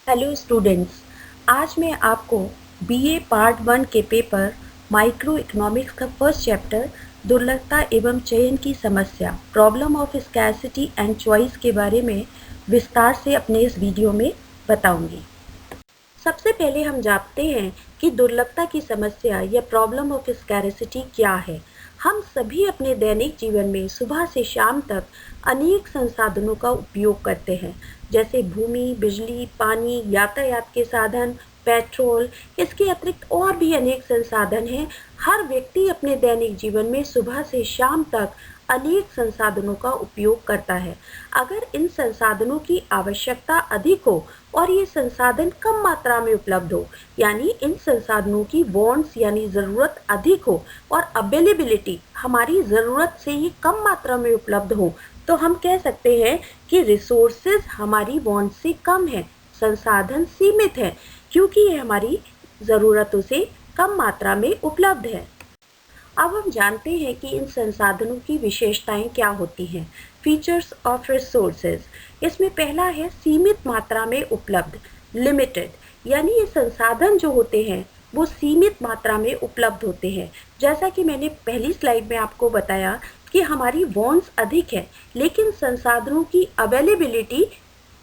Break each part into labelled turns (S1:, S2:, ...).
S1: Hello students, आज मैं आपको बीए पार्ट 1 के पेपर माइक्रो इकोनॉमिक्स का फर्स्ट चैप्टर दुर्लभता एवं चयन की समस्या problem of scarcity and choice के बारे में विस्तार से अपने इस वीडियो में बताऊंगी। सबसे पहले हम जानते हैं कि दुर्लभता की समस्या या प्रॉब्लम ऑफ स्कैरसिटी क्या है। हम सभी अपने दैनिक जीवन में सुबह से शाम तक अनेक संसाधनों का उपयोग करते हैं, जैसे भूमि, बिजली, पानी, यातायात के साधन, पेट्रोल। इसके अतिरिक्त और भी अनेक संसाधन हैं। हर व्यक्ति अपने दैनिक जीवन में सुबह से शाम तक अनेक संसाधनों का उपयोग करता है। अगर इन संसाधनों की आवश्यकता अधिक हो और ये संसाधन कम मात्रा में उपलब्ध हो, यानी इन संसाधनों की वांट्स यानी ज़रूरत अधिक हो और अवेलेबिलिटी हमारी ज़रूरत से ही कम मात्रा में उपलब्ध हो, तो हम कह सकते हैं कि रिसोर्सेज हमारी वांट से कम है, संसाधन सीमित है, क्योंकि ये हमारी ज़रूरतों से कम मात्रा में उपलब्ध है। अब हम जानते हैं कि इन संसाधनों की विशेषताएं क्या होती हैं। फीचर्स ऑफ रिसोर्सेज, इसमें पहला है सीमित मात्रा में उपलब्ध, लिमिटेड, यानी ये संसाधन जो होते हैं वो सीमित मात्रा में उपलब्ध होते हैं। जैसा कि मैंने पहली स्लाइड में आपको बताया कि हमारी वांट्स अधिक है लेकिन संसाधनों की अवेलेबिलिटी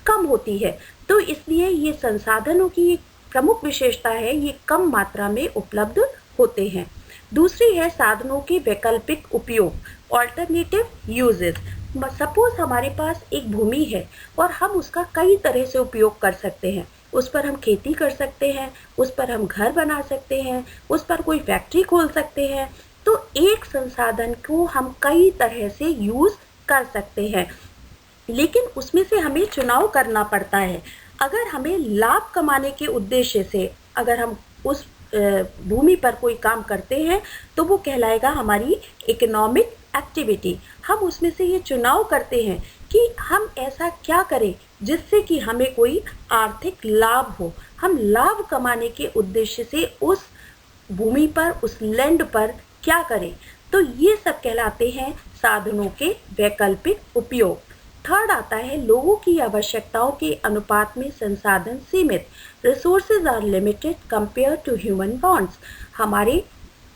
S1: कम होती है, तो इसलिए ये संसाधनों की एक प्रमुख विशेषता है, ये कम मात्रा में उपलब्ध होते हैं। दूसरी है साधनों के वैकल्पिक उपयोग, ऑल्टरनेटिव यूजेस। सपोज हमारे पास एक भूमि है और हम उसका कई तरह से उपयोग कर सकते हैं। उस पर हम खेती कर सकते हैं, उस पर हम घर बना सकते हैं, उस पर कोई फैक्ट्री खोल सकते हैं। तो एक संसाधन को हम कई तरह से यूज कर सकते हैं, लेकिन उसमें से हमें चुनाव करना पड़ता है। अगर हमें लाभ कमाने के उद्देश्य से अगर हम उस भूमि पर कोई काम करते हैं तो वो कहलाएगा हमारी इकोनॉमिक एक्टिविटी। हम उसमें से ये चुनाव करते हैं कि हम ऐसा क्या करें जिससे कि हमें कोई आर्थिक लाभ हो। हम लाभ कमाने के उद्देश्य से उस भूमि पर, उस लैंड पर क्या करें, तो ये सब कहलाते हैं साधनों के वैकल्पिक उपयोग। थर्ड आता है लोगों की आवश्यकताओं के अनुपात में संसाधन सीमित, resources are limited compare to human wants. हमारे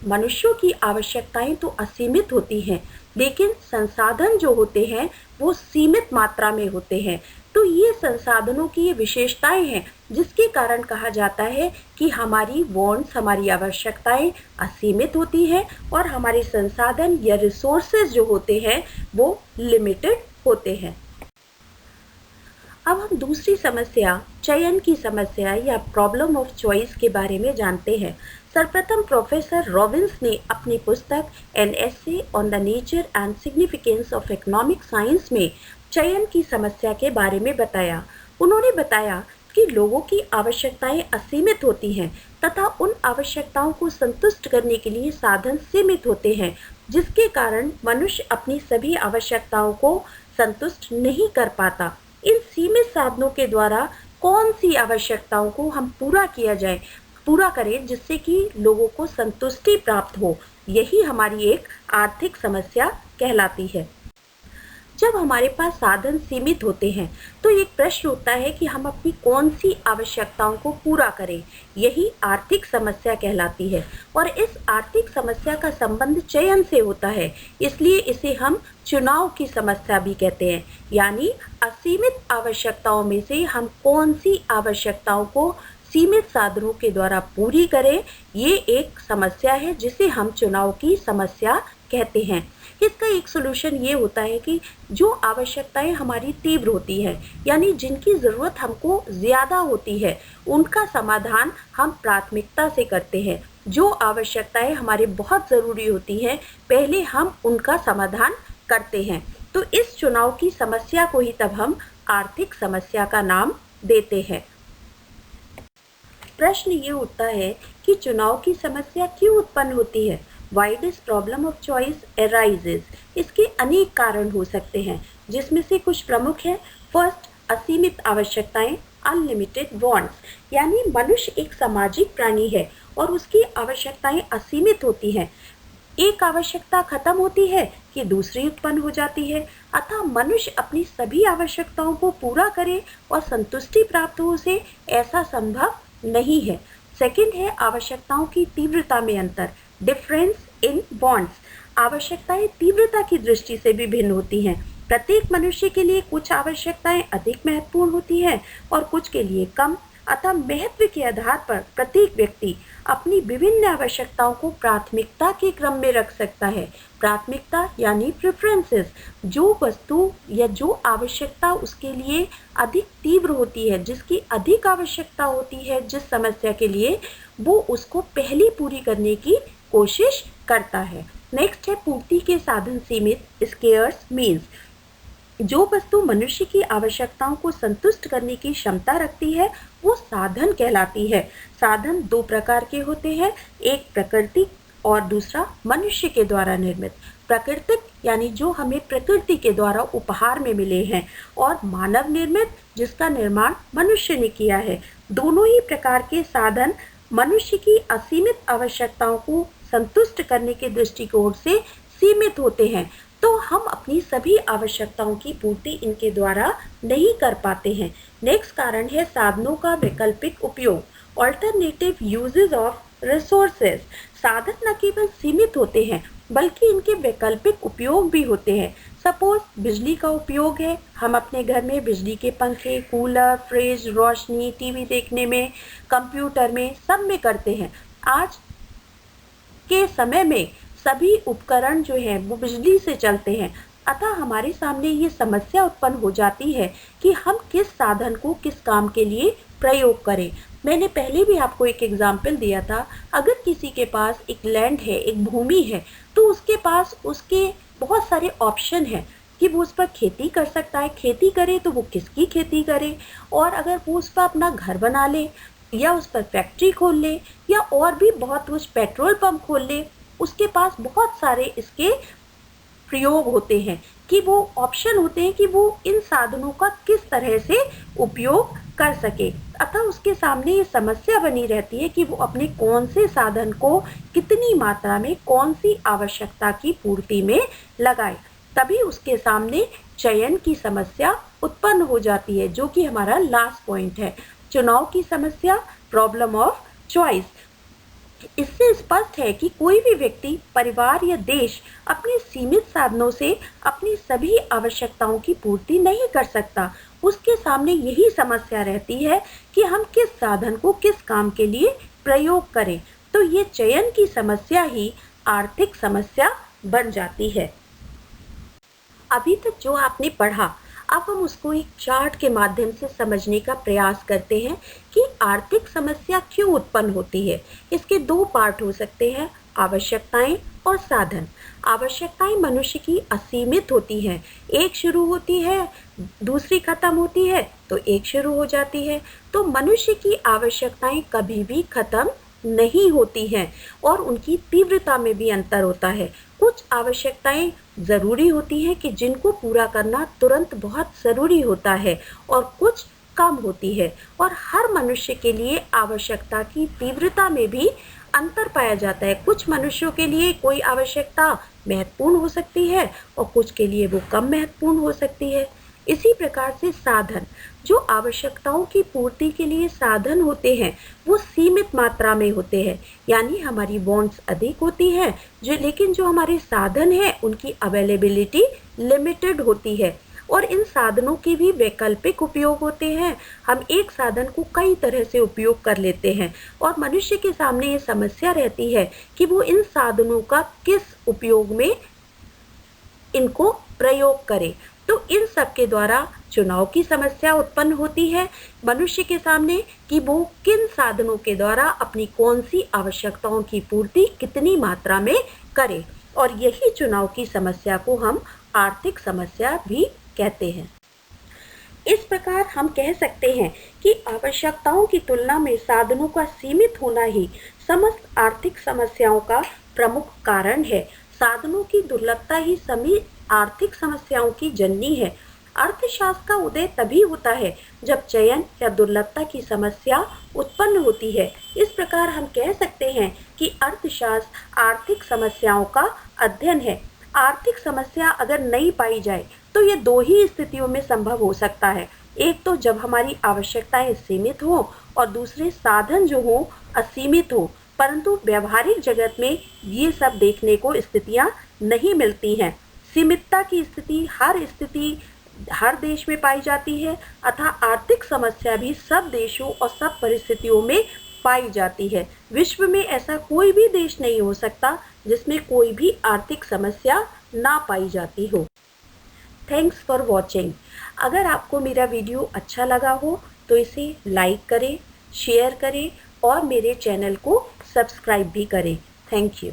S1: मनुष्यों की आवश्यकताएं तो असीमित होती हैं, लेकिन संसाधन जो होते हैं वो सीमित मात्रा में होते हैं। तो ये संसाधनों की ये विशेषताएं हैं जिसके कारण कहा जाता है कि हमारी वांट्स, हमारी आवश्यकताएं असीमित होती हैं और हमारे संसाधन या रिसोर्सेज जो होते हैं वो लिमिटेड होते हैं। अब हम दूसरी समस्या, चयन की समस्या या प्रॉब्लम ऑफ चॉइस के बारे में जानते हैं। सर्वप्रथम प्रोफेसर रॉबिन्स ने अपनी पुस्तक an essay on the nature and significance of economic science में चयन की समस्या के बारे में बताया। उन्होंने बताया कि लोगों की आवश्यकताएं असीमित होती हैं तथा उन आवश्यकताओं को संतुष्ट करने के लिए साधन सीमित होते हैं, जिसके कारण मनुष्य अपनी सभी आवश्यकताओं को संतुष्ट नहीं कर पाता। इन सीमित साधनों के द्वारा कौन सी आवश्यकताओं को हम पूरा करें जिससे कि लोगों को संतुष्टि प्राप्त हो, यही हमारी एक आर्थिक समस्या कहलाती है। जब हमारे पास साधन सीमित होते हैं तो एक प्रश्न उठता है कि हम अपनी कौन सी आवश्यकताओं को पूरा करें, यही आर्थिक समस्या कहलाती है। और इस आर्थिक समस्या का संबंध चयन से होता है, इसलिए इसे हम चुनाव की समस्या भी कहते हैं। यानी असीमित आवश्यकताओं में से हम कौन सी आवश्यकताओं को सीमित साधनों के द्वारा पूरी करें, ये एक समस्या है जिसे हम चुनाव की समस्या कहते हैं। इसका एक सलूशन ये होता है कि जो आवश्यकताएं हमारी तीव्र होती हैं, यानी जिनकी ज़रूरत हमको ज़्यादा होती है, उनका समाधान हम प्राथमिकता से करते हैं। जो आवश्यकताएं हमारे बहुत ज़रूरी होती हैं, पहले हम उनका समाधान करते हैं। तो इस चुनाव की समस्या को ही तब हम आर्थिक समस्या का नाम देते हैं। प्रश्न ये उठता है कि चुनाव की समस्या क्यों उत्पन्न होती है। Why this problem of choice arises? इसके अनेक कारण हो सकते हैं, जिसमें से कुछ प्रमुख हैं। फर्स्ट, असीमित आवश्यकताएं, अनलिमिटेड वांट्स, यानी मनुष्य एक सामाजिक प्राणी है और उसकी आवश्यकताएं असीमित होती हैं। एक आवश्यकता खत्म होती है कि दूसरी उत्पन्न हो जाती है। अतः मनुष्य अपनी सभी आवश्यकताओं को पूरा करे और संतुष्टि प्राप्त हो उसे ऐसा संभव नहीं है। सेकंड है आवश्यकताओं की तीव्रता में अंतर, डिफरेंस इन वांट्स। आवश्यकताएं तीव्रता की दृष्टि से भी भिन्न होती हैं। प्रत्येक मनुष्य के लिए कुछ आवश्यकताएं अधिक महत्वपूर्ण होती हैं और कुछ के लिए कम। अतः महत्व के आधार पर प्रत्येक व्यक्ति अपनी विभिन्न आवश्यकताओं को प्राथमिकता के क्रम में रख सकता है। प्राथमिकता यानी प्रेफरेंसेस, जो वस्तु या जो आवश्यकता उसके लिए अधिक तीव्र होती है, जिसकी अधिक आवश्यकता होती है जिस समस्या के लिए, वो उसको पहले पूरी करने की कोशिश करता है। नेक्स्ट है पूर्ति के साधन सीमित, स्केर्स मीन्स। जो वस्तु मनुष्य की आवश्यकताओं को संतुष्ट करने की क्षमता रखती है वो साधन कहलाती है। साधन दो प्रकार के होते हैं, एक प्राकृतिक और दूसरा मनुष्य के द्वारा निर्मित। प्राकृतिक यानी जो हमें प्रकृति के द्वारा उपहार में मिले हैं, और मानव निर्मित जिसका निर्माण मनुष्य ने किया है। दोनों ही प्रकार के साधन मनुष्य की असीमित आवश्यकताओं को संतुष्ट करने के दृष्टिकोण से सीमित होते हैं, तो हम अपनी सभी आवश्यकताओं की पूर्ति इनके द्वारा नहीं कर पाते हैं। नेक्स्ट कारण है साधनों का वैकल्पिक उपयोग, ऑल्टरनेटिव यूजेस ऑफ रिसोर्सेज। साधन न केवल सीमित होते हैं बल्कि इनके वैकल्पिक उपयोग भी होते हैं। सपोज बिजली का उपयोग है, हम अपने घर में बिजली के पंखे, कूलर, फ्रिज, रोशनी, टीवी देखने में, कंप्यूटर में, सब में करते हैं। आज के समय में सभी उपकरण जो हैं वो बिजली से चलते हैं। अतः हमारे सामने ये समस्या उत्पन्न हो जाती है कि हम किस साधन को किस काम के लिए प्रयोग करें। मैंने पहले भी आपको एक एग्जाम्पल दिया था, अगर किसी के पास एक लैंड है, एक भूमि है, तो उसके पास उसके बहुत सारे ऑप्शन हैं कि वो उस पर खेती कर सकता है। खेती करे तो वो किसकी खेती करे, और अगर वो उस पर अपना घर बना ले या उस पर फैक्ट्री खोल ले या और भी बहुत कुछ, पेट्रोल पंप खोल ले, उसके पास बहुत सारे इसके प्रयोग होते हैं कि वो ऑप्शन होते हैं कि वो इन साधनों का किस तरह से उपयोग कर सके। अतः उसके सामने ये समस्या बनी रहती है कि वो अपने कौन से साधन को कितनी मात्रा में कौन सी आवश्यकता की पूर्ति में लगाए। तभी उसके सामने चयन की समस्या उत्पन्न हो जाती है, जो कि हमारा लास्ट पॉइंट है, चुनाव की समस्या, प्रॉब्लम ऑफ चॉइस। इससे स्पष्ट है कि कोई भी व्यक्ति, परिवार या देश अपने सीमित साधनों से अपनी सभी आवश्यकताओं की पूर्ति नहीं कर सकता। उसके सामने यही समस्या रहती है कि हम किस साधन को किस काम के लिए प्रयोग करें। तो ये चयन की समस्या ही आर्थिक समस्या बन जाती है। अभी तक जो आपने पढ़ा, अब हम उसको एक चार्ट के माध्यम से समझने का प्रयास करते हैं कि आर्थिक समस्या क्यों उत्पन्न होती है। इसके दो पार्ट हो सकते हैं, आवश्यकताएं और साधन। आवश्यकताएं मनुष्य की असीमित होती हैं, एक शुरू होती है दूसरी खत्म होती है तो एक शुरू हो जाती है। तो मनुष्य की आवश्यकताएं कभी भी खत्म नहीं होती हैं और उनकी तीव्रता में भी अंतर होता है। कुछ आवश्यकताएं ज़रूरी होती हैं कि जिनको पूरा करना तुरंत बहुत ज़रूरी होता है, और कुछ कम होती है। और हर मनुष्य के लिए आवश्यकता की तीव्रता में भी अंतर पाया जाता है। कुछ मनुष्यों के लिए कोई आवश्यकता महत्वपूर्ण हो सकती है और कुछ के लिए वो कम महत्वपूर्ण हो सकती है। इसी प्रकार से साधन, जो आवश्यकताओं की पूर्ति के लिए साधन होते हैं, वो सीमित मात्रा में होते हैं, यानी हमारी वांट्स अधिक होती हैं, लेकिन जो हमारे साधन हैं उनकी अवेलेबिलिटी लिमिटेड होती है। और इन साधनों के भी वैकल्पिक उपयोग होते हैं। हम एक साधन को कई तरह से उपयोग कर लेते हैं और मनुष्य के सामने ये समस्या रहती है कि वो इन साधनों का किस उपयोग में इनको प्रयोग करे। तो इन सब के द्वारा चुनाव की समस्या उत्पन्न होती है मनुष्य के सामने कि वो किन साधनों के द्वारा अपनी कौन सी आवश्यकताओं की पूर्ति कितनी मात्रा में करे, और यही चुनाव की समस्या को हम आर्थिक समस्या भी कहते हैं। इस प्रकार हम कह सकते हैं कि आवश्यकताओं की तुलना में साधनों का सीमित होना ही समस्त आर्थिक समस्याओं का प्रमुख कारण है। साधनों की दुर्लभता ही सभी आर्थिक समस्याओं की जननी है। अर्थशास्त्र का उदय तभी होता है जब चयन या दुर्लभता की समस्या उत्पन्न होती है। इस प्रकार हम कह सकते हैं कि अर्थशास्त्र आर्थिक समस्याओं का अध्ययन है। आर्थिक समस्या अगर नहीं पाई जाए तो ये दो ही स्थितियों में संभव हो सकता है। एक तो जब हमारी आवश्यकताएं सीमित हो और दूसरे साधन जो हो असीमित हो, परंतु व्यवहारिक जगत में ये सब देखने को स्थितियां नहीं मिलती हैं। सीमितता की स्थिति हर देश में पाई जाती है, अतः आर्थिक समस्या भी सब देशों और सब परिस्थितियों में पाई जाती है। विश्व में ऐसा कोई भी देश नहीं हो सकता जिसमें कोई भी आर्थिक समस्या ना पाई जाती हो। Thanks for watching. अगर आपको मेरा वीडियो अच्छा लगा हो तो इसे लाइक करें, शेयर करें और मेरे चैनल को सब्सक्राइब भी करें। Thank you.